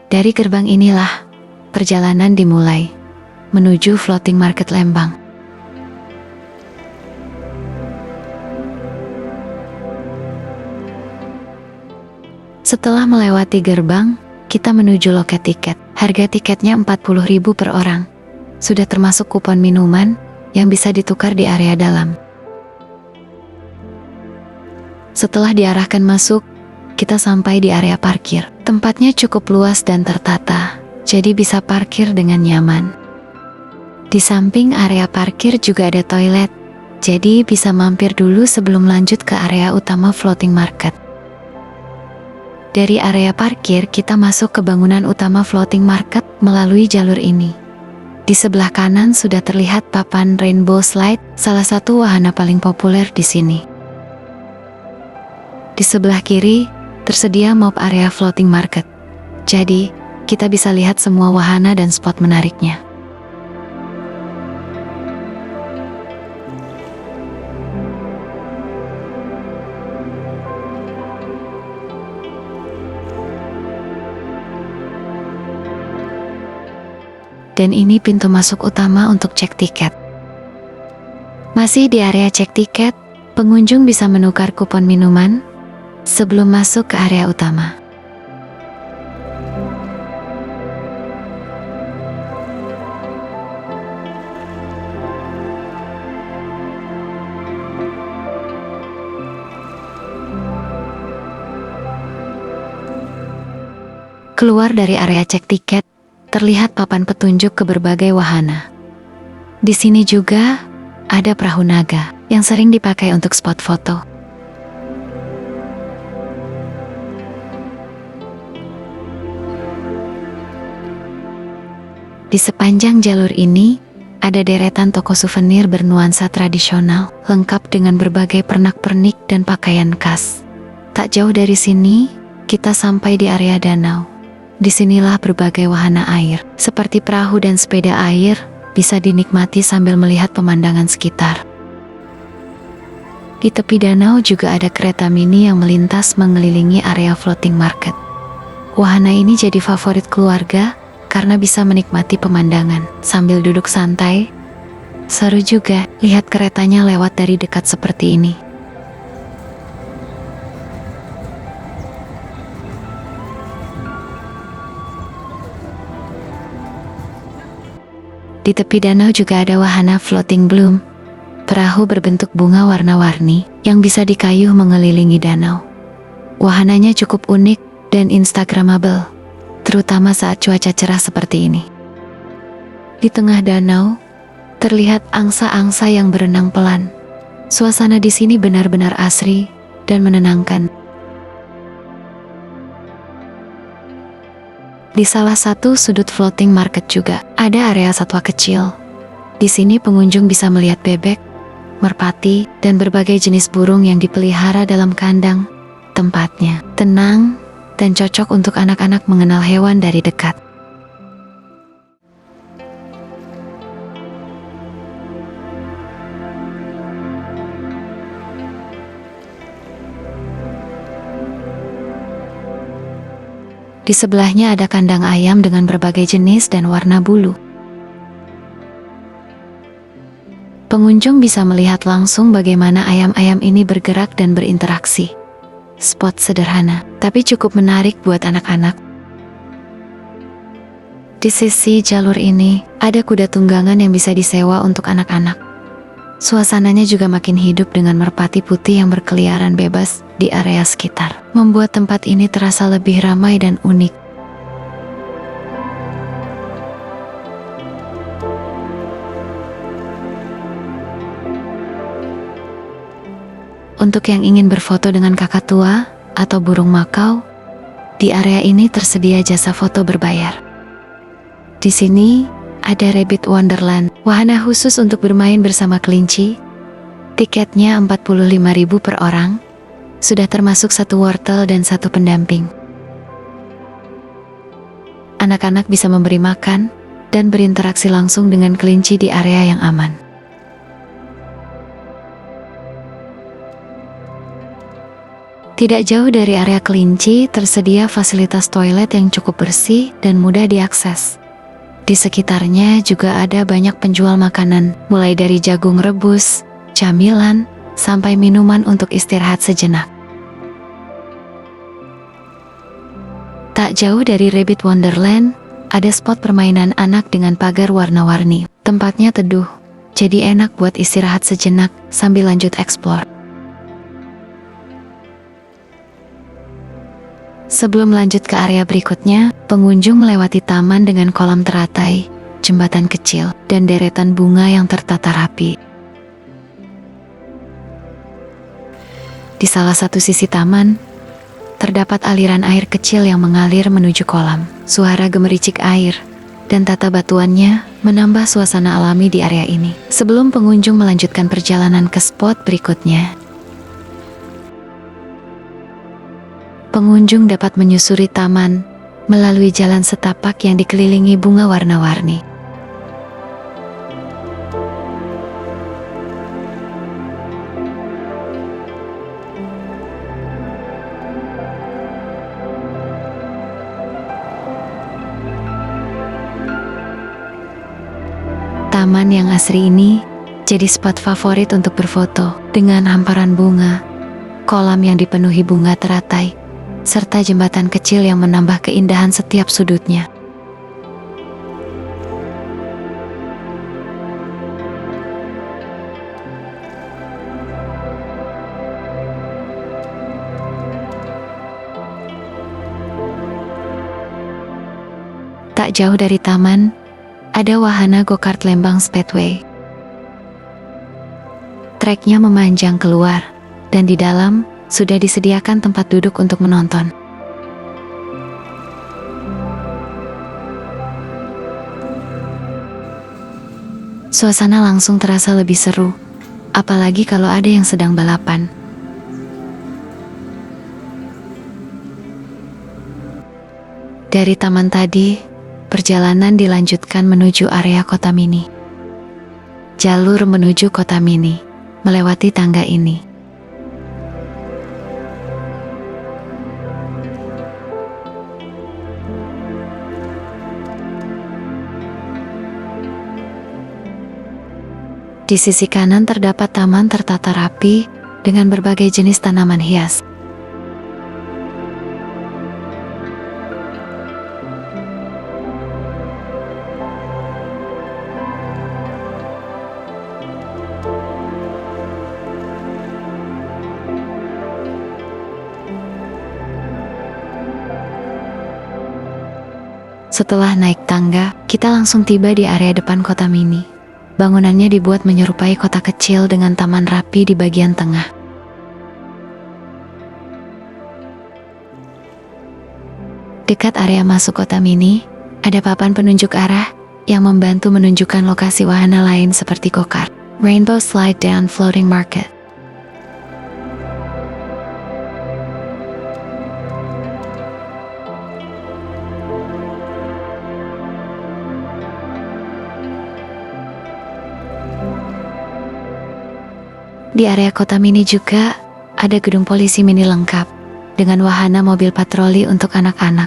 Dari gerbang inilah perjalanan dimulai menuju Floating Market Lembang. Setelah melewati gerbang, kita menuju loket tiket. Harga tiketnya 40.000 per orang. Sudah termasuk kupon minuman yang bisa ditukar di area dalam. Setelah diarahkan masuk, kita sampai di area parkir. Tempatnya cukup luas dan tertata, jadi bisa parkir dengan nyaman. Di samping area parkir juga ada toilet, jadi bisa mampir dulu sebelum lanjut ke area utama Floating Market. Dari area parkir kita masuk ke bangunan utama Floating Market melalui jalur ini. Di sebelah kanan sudah terlihat papan Rainbow Slide, salah satu wahana paling populer di sini. Di sebelah kiri, tersedia mob area Floating Market. Jadi, kita bisa lihat semua wahana dan spot menariknya. Dan ini pintu masuk utama untuk cek tiket. Masih di area cek tiket, pengunjung bisa menukar kupon minuman sebelum masuk ke area utama. Keluar dari area cek tiket, terlihat papan petunjuk ke berbagai wahana. Di sini juga ada perahu naga yang sering dipakai untuk spot foto. Di sepanjang jalur ini, ada deretan toko souvenir bernuansa tradisional, lengkap dengan berbagai pernak-pernik dan pakaian khas. Tak jauh dari sini, kita sampai di area danau. Disinilah berbagai wahana air, seperti perahu dan sepeda air, bisa dinikmati sambil melihat pemandangan sekitar. Di tepi danau juga ada kereta mini yang melintas mengelilingi area Floating Market. Wahana ini jadi favorit keluarga, karena bisa menikmati pemandangan sambil duduk santai. Seru juga lihat keretanya lewat dari dekat seperti ini. Di tepi danau juga ada wahana Floating Bloom, perahu berbentuk bunga warna-warni yang bisa dikayuh mengelilingi danau. Wahananya cukup unik dan instagramable, terutama saat cuaca cerah seperti ini. Di tengah danau, terlihat angsa-angsa yang berenang pelan. Suasana di sini benar-benar asri dan menenangkan. Di salah satu sudut Floating Market juga ada area satwa kecil. Di sini pengunjung bisa melihat bebek, merpati, dan berbagai jenis burung yang dipelihara dalam kandang. Tempatnya tenang dan cocok untuk anak-anak mengenal hewan dari dekat. Di sebelahnya ada kandang ayam dengan berbagai jenis dan warna bulu. Pengunjung bisa melihat langsung bagaimana ayam-ayam ini bergerak dan berinteraksi. Spot sederhana, tapi cukup menarik buat anak-anak. Di sisi jalur ini, ada kuda tunggangan yang bisa disewa untuk anak-anak. Suasananya juga makin hidup dengan merpati putih yang berkeliaran bebas di area sekitar, membuat tempat ini terasa lebih ramai dan unik. Untuk yang ingin berfoto dengan kakatua atau burung makau, di area ini tersedia jasa foto berbayar. Di sini ada Rabbit Wonderland, wahana khusus untuk bermain bersama kelinci. Tiketnya 45.000 per orang, sudah termasuk satu wortel dan satu pendamping. Anak-anak bisa memberi makan dan berinteraksi langsung dengan kelinci di area yang aman. Tidak jauh dari area kelinci, tersedia fasilitas toilet yang cukup bersih dan mudah diakses. Di sekitarnya juga ada banyak penjual makanan, mulai dari jagung rebus, camilan, sampai minuman untuk istirahat sejenak. Tak jauh dari Rabbit Wonderland, ada spot permainan anak dengan pagar warna-warni. Tempatnya teduh, jadi enak buat istirahat sejenak sambil lanjut eksplor. Sebelum lanjut ke area berikutnya, pengunjung melewati taman dengan kolam teratai, jembatan kecil, dan deretan bunga yang tertata rapi. Di salah satu sisi taman, terdapat aliran air kecil yang mengalir menuju kolam. Suara gemericik air dan tata batuannya menambah suasana alami di area ini. Sebelum pengunjung melanjutkan perjalanan ke spot berikutnya, pengunjung dapat menyusuri taman melalui jalan setapak yang dikelilingi bunga warna-warni. Taman yang asri ini jadi spot favorit untuk berfoto dengan hamparan bunga, kolam yang dipenuhi bunga teratai, serta jembatan kecil yang menambah keindahan setiap sudutnya. Tak jauh dari taman, ada wahana go-kart Lembang Speedway. Treknya memanjang keluar, dan di dalam sudah disediakan tempat duduk untuk menonton. Suasana langsung terasa lebih seru, apalagi kalau ada yang sedang balapan. Dari taman tadi, perjalanan dilanjutkan menuju area kota mini. Jalur menuju kota mini melewati tangga ini. Di sisi kanan terdapat taman tertata rapi dengan berbagai jenis tanaman hias. Setelah naik tangga, kita langsung tiba di area depan kota mini. Bangunannya dibuat menyerupai kota kecil dengan taman rapi di bagian tengah. Dekat area masuk kota mini, ada papan penunjuk arah yang membantu menunjukkan lokasi wahana lain seperti go-kart, Rainbow Slide Down Floating Market. Di area kota mini juga ada gedung polisi mini lengkap dengan wahana mobil patroli untuk anak-anak.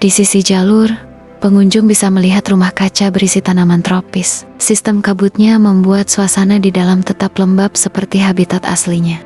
Di sisi jalur, pengunjung bisa melihat rumah kaca berisi tanaman tropis. Sistem kabutnya membuat suasana di dalam tetap lembab seperti habitat aslinya.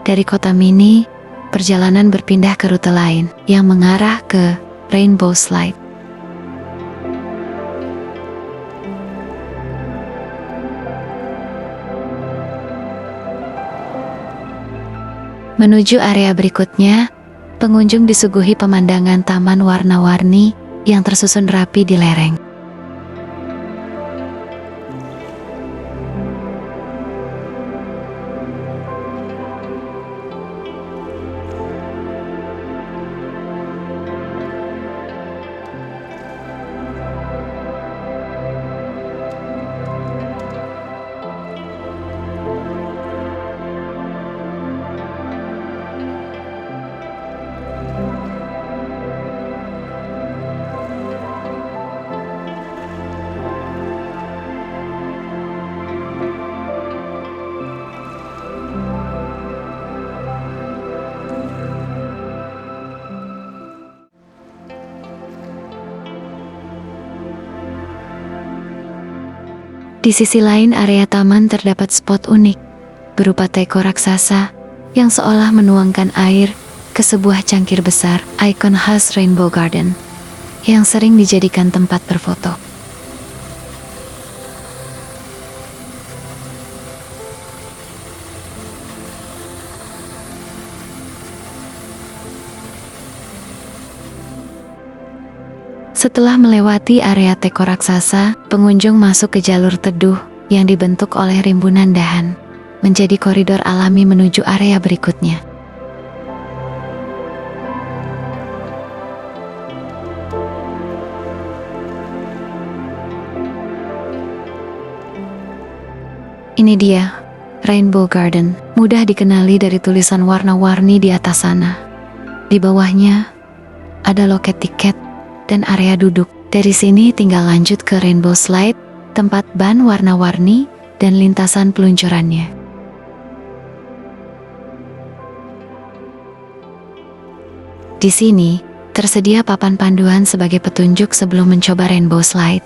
Dari kota mini, perjalanan berpindah ke rute lain yang mengarah ke Rainbow Slide. Menuju area berikutnya, pengunjung disuguhi pemandangan taman warna-warni yang tersusun rapi di lereng. Di sisi lain area taman terdapat spot unik, berupa teko raksasa yang seolah menuangkan air ke sebuah cangkir besar, ikon khas Rainbow Garden, yang sering dijadikan tempat berfoto. Setelah melewati area teko raksasa, pengunjung masuk ke jalur teduh yang dibentuk oleh rimbunan dahan, menjadi koridor alami menuju area berikutnya. Ini dia, Rainbow Garden, mudah dikenali dari tulisan warna-warni di atas sana. Di bawahnya, ada loket tiket dan area duduk. Dari sini tinggal lanjut ke Rainbow Slide, tempat ban warna-warni dan lintasan peluncurannya. Di sini, tersedia papan panduan sebagai petunjuk sebelum mencoba Rainbow Slide.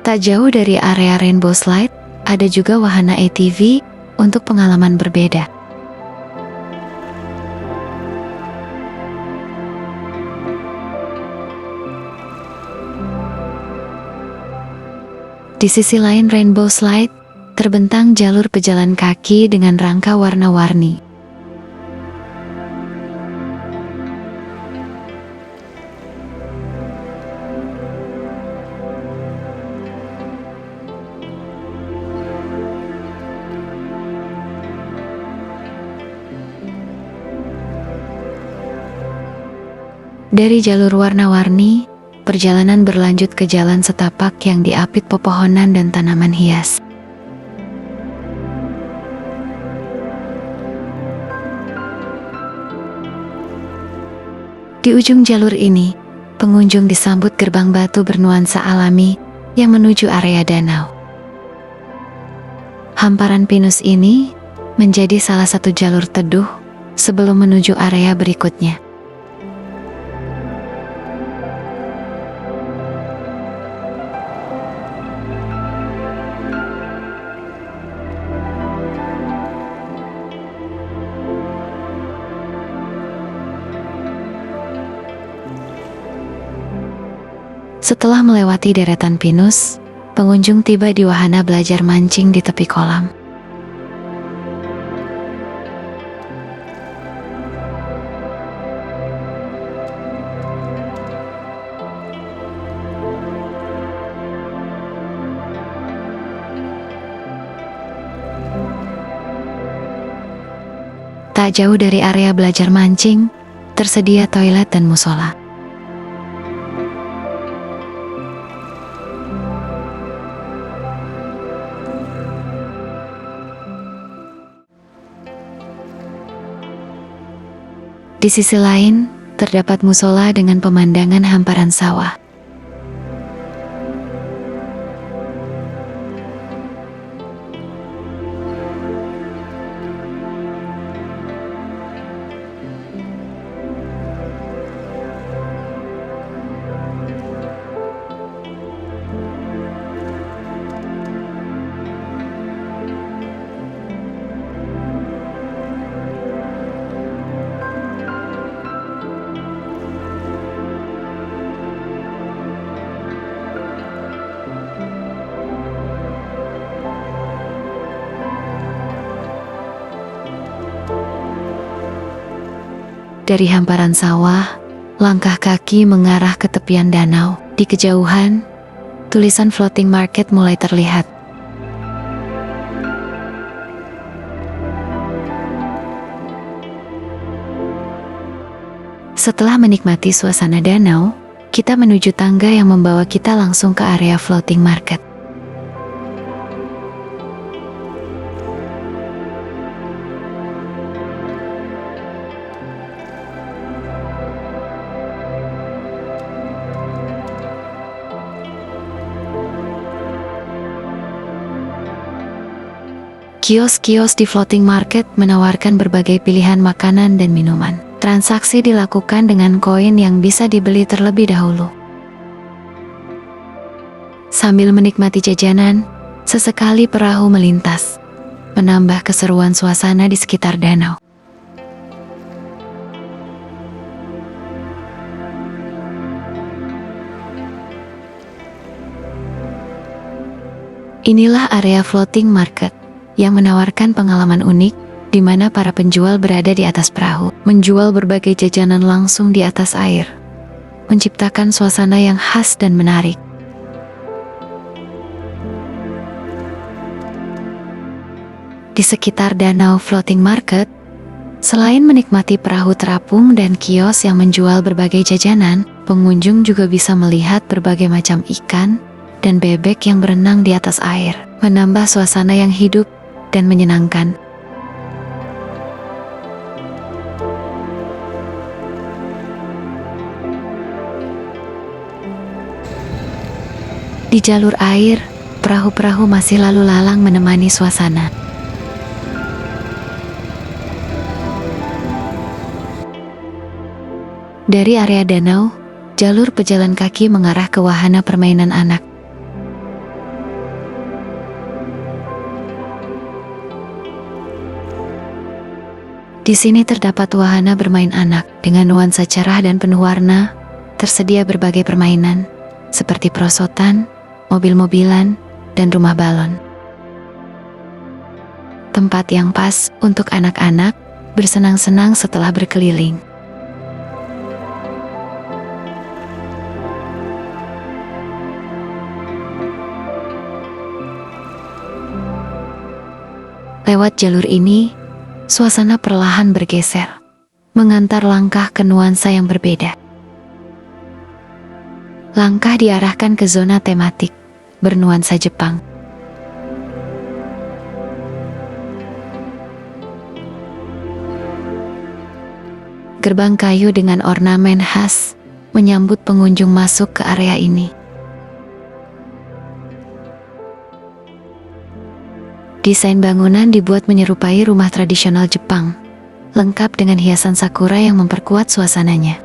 Tak jauh dari area Rainbow Slide, ada juga wahana ATV untuk pengalaman berbeda. Di sisi lain Rainbow Slide, terbentang jalur pejalan kaki dengan rangka warna-warni. Dari jalur warna-warni, perjalanan berlanjut ke jalan setapak yang diapit pepohonan dan tanaman hias. Di ujung jalur ini, pengunjung disambut gerbang batu bernuansa alami yang menuju area danau. Hamparan pinus ini menjadi salah satu jalur teduh sebelum menuju area berikutnya. Setelah melewati deretan pinus, pengunjung tiba di wahana belajar mancing di tepi kolam. Tak jauh dari area belajar mancing, tersedia toilet dan musola. Di sisi lain, terdapat musola dengan pemandangan hamparan sawah. Dari hamparan sawah, langkah kaki mengarah ke tepian danau. Di kejauhan, tulisan floating market mulai terlihat. Setelah menikmati suasana danau, kita menuju tangga yang membawa kita langsung ke area floating market. Kios-kios di floating market menawarkan berbagai pilihan makanan dan minuman. Transaksi dilakukan dengan koin yang bisa dibeli terlebih dahulu. Sambil menikmati jajanan, sesekali perahu melintas, menambah keseruan suasana di sekitar danau. Inilah area floating market yang menawarkan pengalaman unik, di mana para penjual berada di atas perahu, menjual berbagai jajanan langsung di atas air, menciptakan suasana yang khas dan menarik. Di sekitar danau floating market, selain menikmati perahu terapung dan kios yang menjual berbagai jajanan, pengunjung juga bisa melihat berbagai macam ikan dan bebek yang berenang di atas air, menambah suasana yang hidup dan menyenangkan. Di jalur air, perahu-perahu masih lalu lalang menemani suasana. Dari area danau, jalur pejalan kaki mengarah ke wahana permainan anak. Di sini terdapat wahana bermain anak dengan nuansa cerah dan penuh warna. Tersedia berbagai permainan seperti perosotan, mobil-mobilan, dan rumah balon. Tempat yang pas untuk anak-anak bersenang-senang setelah berkeliling. Lewat jalur ini, suasana perlahan bergeser, mengantar langkah ke nuansa yang berbeda. Langkah diarahkan ke zona tematik, bernuansa Jepang. Gerbang kayu dengan ornamen khas menyambut pengunjung masuk ke area ini. Desain bangunan dibuat menyerupai rumah tradisional Jepang, lengkap dengan hiasan sakura yang memperkuat suasananya.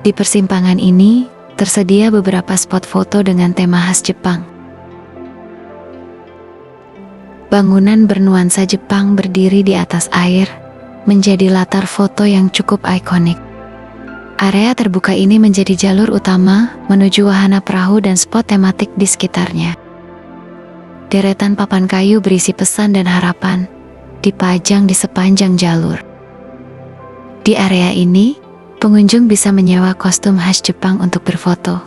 Di persimpangan ini, tersedia beberapa spot foto dengan tema khas Jepang. Bangunan bernuansa Jepang berdiri di atas air, menjadi latar foto yang cukup ikonik. Area terbuka ini menjadi jalur utama menuju wahana perahu dan spot tematik di sekitarnya. Deretan papan kayu berisi pesan dan harapan dipajang di sepanjang jalur. Di area ini, pengunjung bisa menyewa kostum khas Jepang untuk berfoto.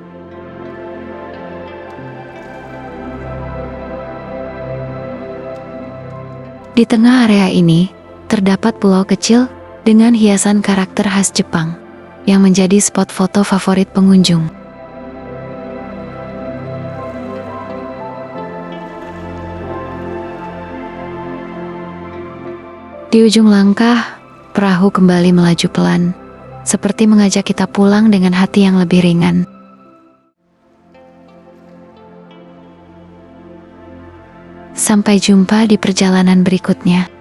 Di tengah area ini, terdapat pulau kecil dengan hiasan karakter khas Jepang yang menjadi spot foto favorit pengunjung. Di ujung langkah, perahu kembali melaju pelan, seperti mengajak kita pulang dengan hati yang lebih ringan. Sampai jumpa di perjalanan berikutnya.